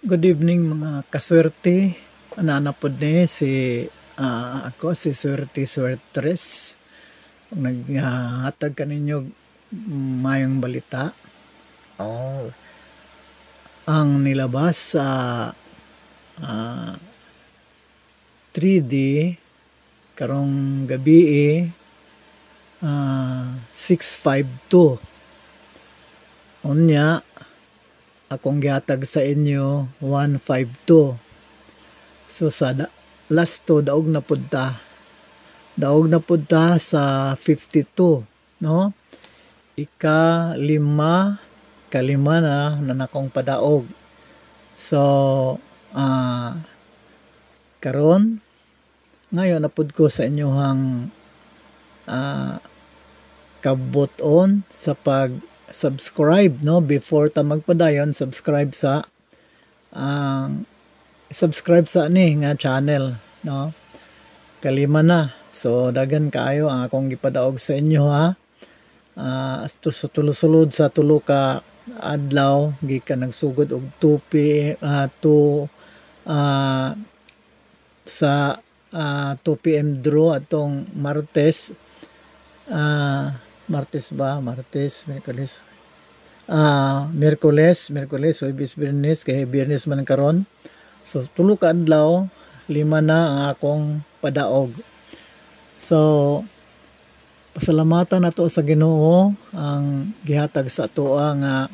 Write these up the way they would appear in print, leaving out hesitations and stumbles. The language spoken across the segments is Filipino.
Good evening mga kaswerte. Nanapod ni ako si Swerte Swertres. Naghatag kaninyo mayong balita. Ang nilabas sa 3D karong gabi 652. Unya akong gihatag sa inyo 152. So sa last to daog na pudta sa 52, no? Kalima na nakong padaog. So karon ngayon napud ko sa inyohang kabuton sa pag-subscribe, no? Before ta magpadayon, subscribe sa ni nga channel, no? Kalima na. So dagan kaayo ang akong gipadaog sa inyo, ha. Sa tulo-sulod sa tulo ka adlaw gikan nagsugod og 2 p.m. draw atong Martes, Miyerkules, Huwebes, Biyernes, kay Biyernes man karon. So tulo ka adlaw, 5 na ang akong padaog. So pasalamatan nato sa Ginoo ang gihatag sa ato nga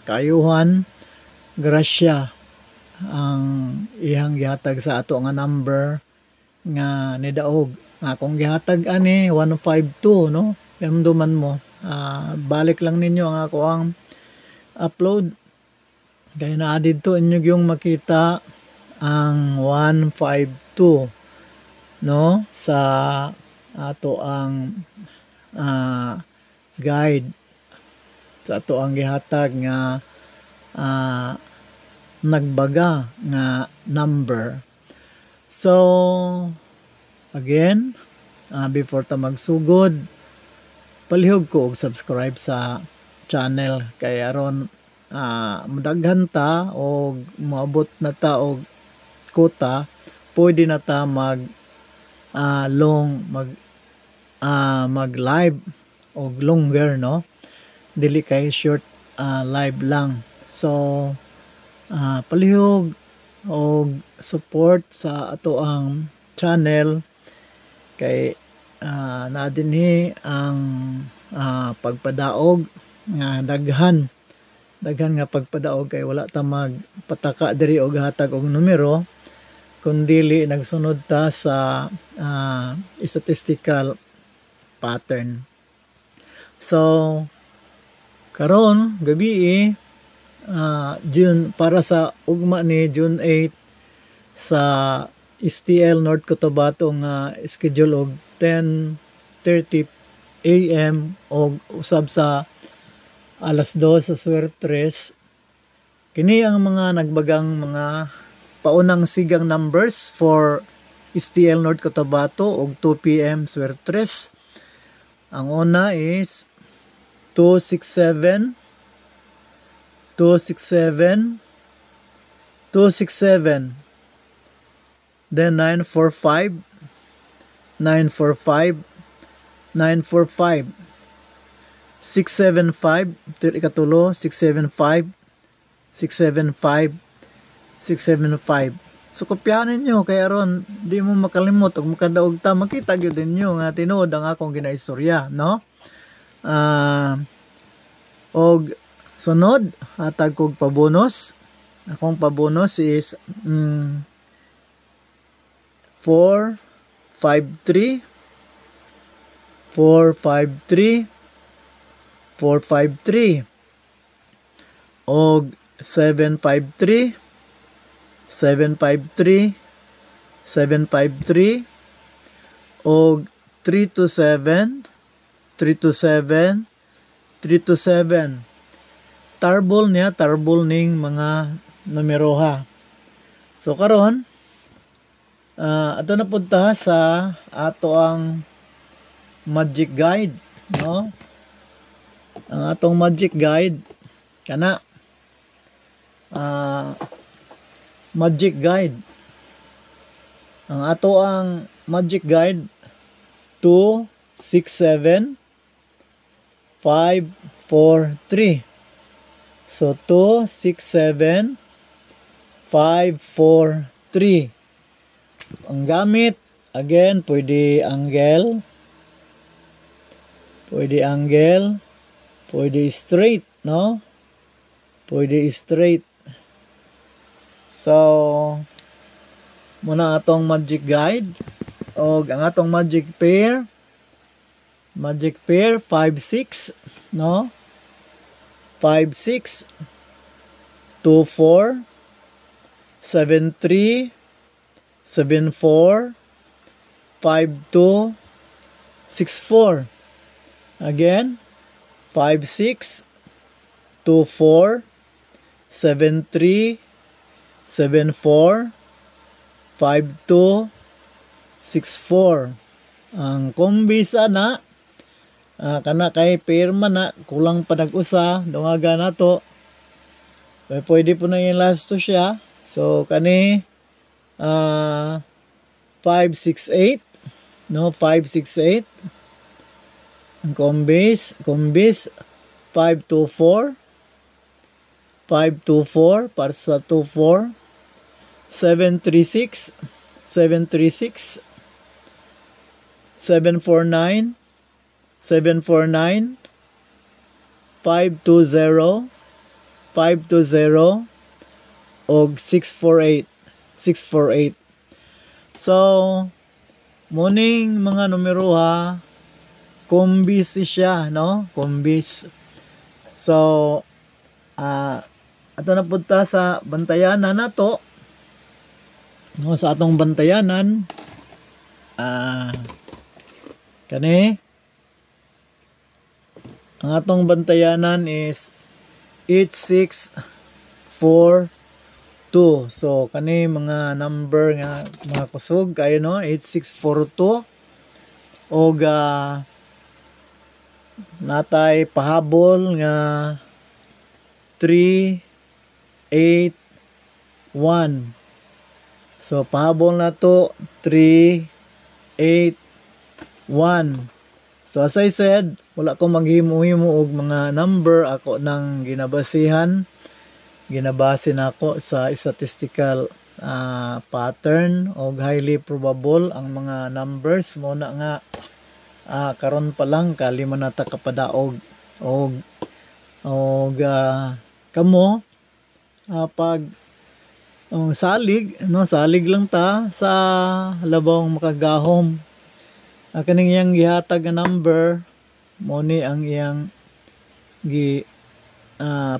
kaayuhan, grasya ang ihang gihatag sa ato nga number nga nidaog. Akong gihatag ani 152, no? Ramduman mo. Balik lang ninyo ang ako ang upload. Kaya na dito inyo yung makita ang 152, no? Sa ato ang guide, sa ato ang gihatag nga nagbaga nga number. So again, before ta magsugod, palihog ko og subscribe sa channel kay aron madaghan ta og moabot na ta og kota, pwede na ta mag live og longer, no? Dili kay short live lang. So palihog og support sa ato ang channel kay na dinhi ang pagpadaog nga daghan nga pagpadaog kay wala ta magpataka diri og hatag og numero kundili nagsunod ta sa statistical pattern. So karon gabi June, para sa ugma ni June 8 sa STL North Cotabato nga schedule og 10:30 AM og usab sa alas 2 sa Swertres. Kini ang mga nagbagang mga paunang sigang numbers for STL North Cotabato og 2 PM Swertres. Ang una is 267, 267, then 945, 675, ikatulo 675, 675. So kopyahan ninyo kay aron di mo makalimot og makadaog ta, makita gyud ninyo nga tinuod ang akong ginaistorya, no? Og sunod hatag kog pabonus. Akong pabonus is 453, 453 og 753 og 327. Tarbol ning mga numero, ha. So karon ato na punta sa ato ang magic guide, no? Ang atong magic guide kana magic guide. Ang ato ang magic guide 2, 6, 7, 5, 4, 3. So 2, 6, 7, 5, 4, 3. Ang gamit, again, pwede angle, pwede straight, no? Pwede straight. So, muna atong magic guide o ang atong magic pair 5, 6, no? 5, 6, 2, 4, 7, 3, 7, 4, 5, 2, 6, 4. Again, 5, 6, 2, 4, 7, 3, 7, 4, 5, 2, 6, 4. Ang kombi sana, kana kay pair man na, kulang pa nag-usa, dungaga na to. Pwede po na yung last to siya. So, kani, 5, 6, 8. No, 5, 6, 8. Ang kombis, 5, 2, 4. 5, 2, 4, para sa 2, 4. 7, 3, 6. 7, 3, 6. 7, 4, 9. 7, 4, 9. 5, 2, 0. 5, 2, 0. Og 6, 4, 8. 6, 4, 8. So, muning mga numero ha, kombis siya, no? Kombis. So, ato na punta sa bantayanan nato. No, sa atong bantayanan, kani, ang atong bantayanan is 8642. So, kani mga number nga, mga kusog, kayo no, 8642. Og, natay pahabol nga 381. So pahabol na to 381. So as I said, wala ko maghimo-himo og mga number, ako nang ginabasin ako sa statistical pattern og highly probable ang mga numbers mo na nga karon pa lang kalima na ta kapadaog og kamo pag salig no, salig lang ta sa labawng makagahom. Kaning iyang gihatag nga number mo ni ang iyang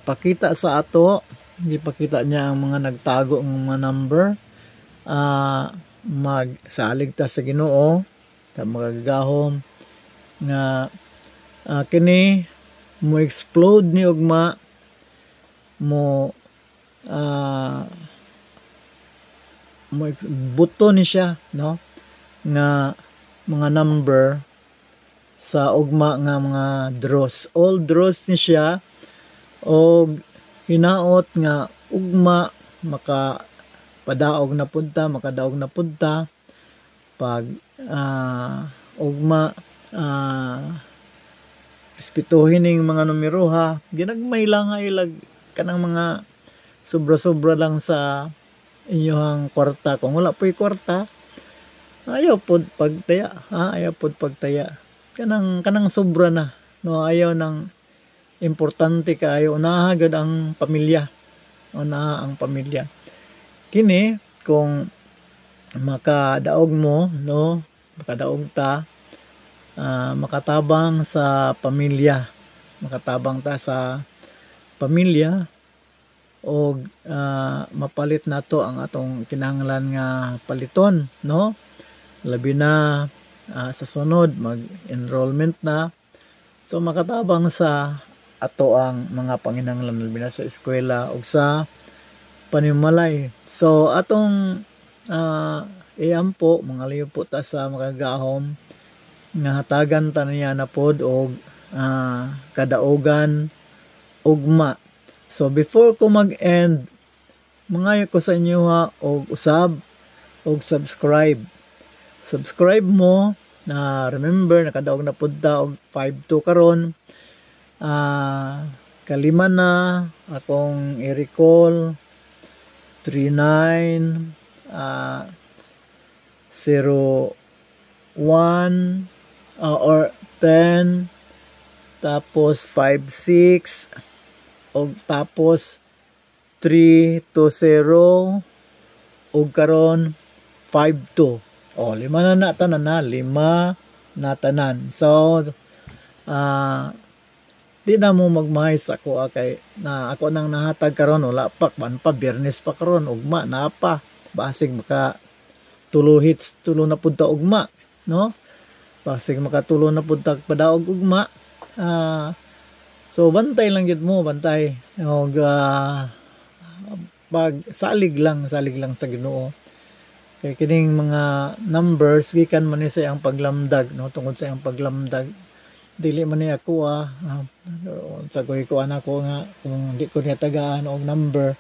pakita sa ato, gipakita niya ang mga nagtago ng mga number. Magsalig ta sa Ginoo ta makagahom nga kini mo explode ni ugma mo buto ni siya, no, nga mga number sa ugma nga mga draws, all draws ni siya og hinaot nga ugma makadaog na punta pag ugma ispituhin ning mga numero ha, ginagmay lang nga ilag kanang mga sobra-sobra lang sa inyong kwarta. Kung wala po'y kwarta, ayaw pod pagtaya, kanang sobra na, no, ayaw nang importante kayo, unaha gud ang pamilya, kini kung makadaog mo, no, makadaog ta, makatabang ta sa pamilya og mapalit nato ang atong kinahanglan nga paliton, no, labi na sa sunod mag-enrollment na, so makatabang sa ato ang mga panginahanglan labi na sa eskwela ug sa panimalay. So atong iampo mga liyo po ta sa makagahom nga hatagan ta niya na pod og kadaogan ugma. So before ko mag-end mangayo ko sa inyo ha og usab og subscribe mo na remember nakadaog na punta og 5-2 karon. Kalima na akong i-recall 39 01 or 10 tapos 56 og tapos 320 og karon 52. Lima na tanan. So di na mo magmahis ako kay na ako nang nahatag karon wala pa Biyernes pa karon ugma na pa basig maka tulo na pud ta ugma, no? Basig makatulo na pud ta padaog ugma. So bantay lang gid mo, bantay og salig lang sa Ginoo. Kay kining mga numbers gikan man ni sa iyang paglamdag, no? Tungod sa iyang paglamdag dili man ni ako sagoy ko anak ko nga kung di ko niya tagaan og number,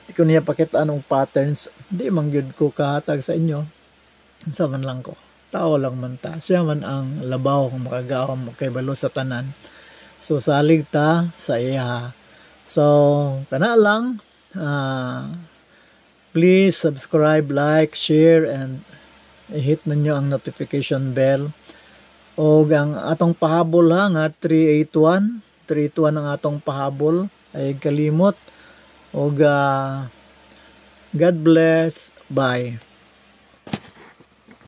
di ko niya pakitaan og patterns, di man gyud ko kahatag sa inyo. Unsa man lang ko, tao lang man ta, siya man ang labaw kung makagahom kay balo sa tanan. So salig ta sa iya. So kana lang, please subscribe, like, share, and hit ninyo ang notification bell. O ang atong pahabol ha nga 381 ang atong pahabol ay kalimot. O God bless. Bye.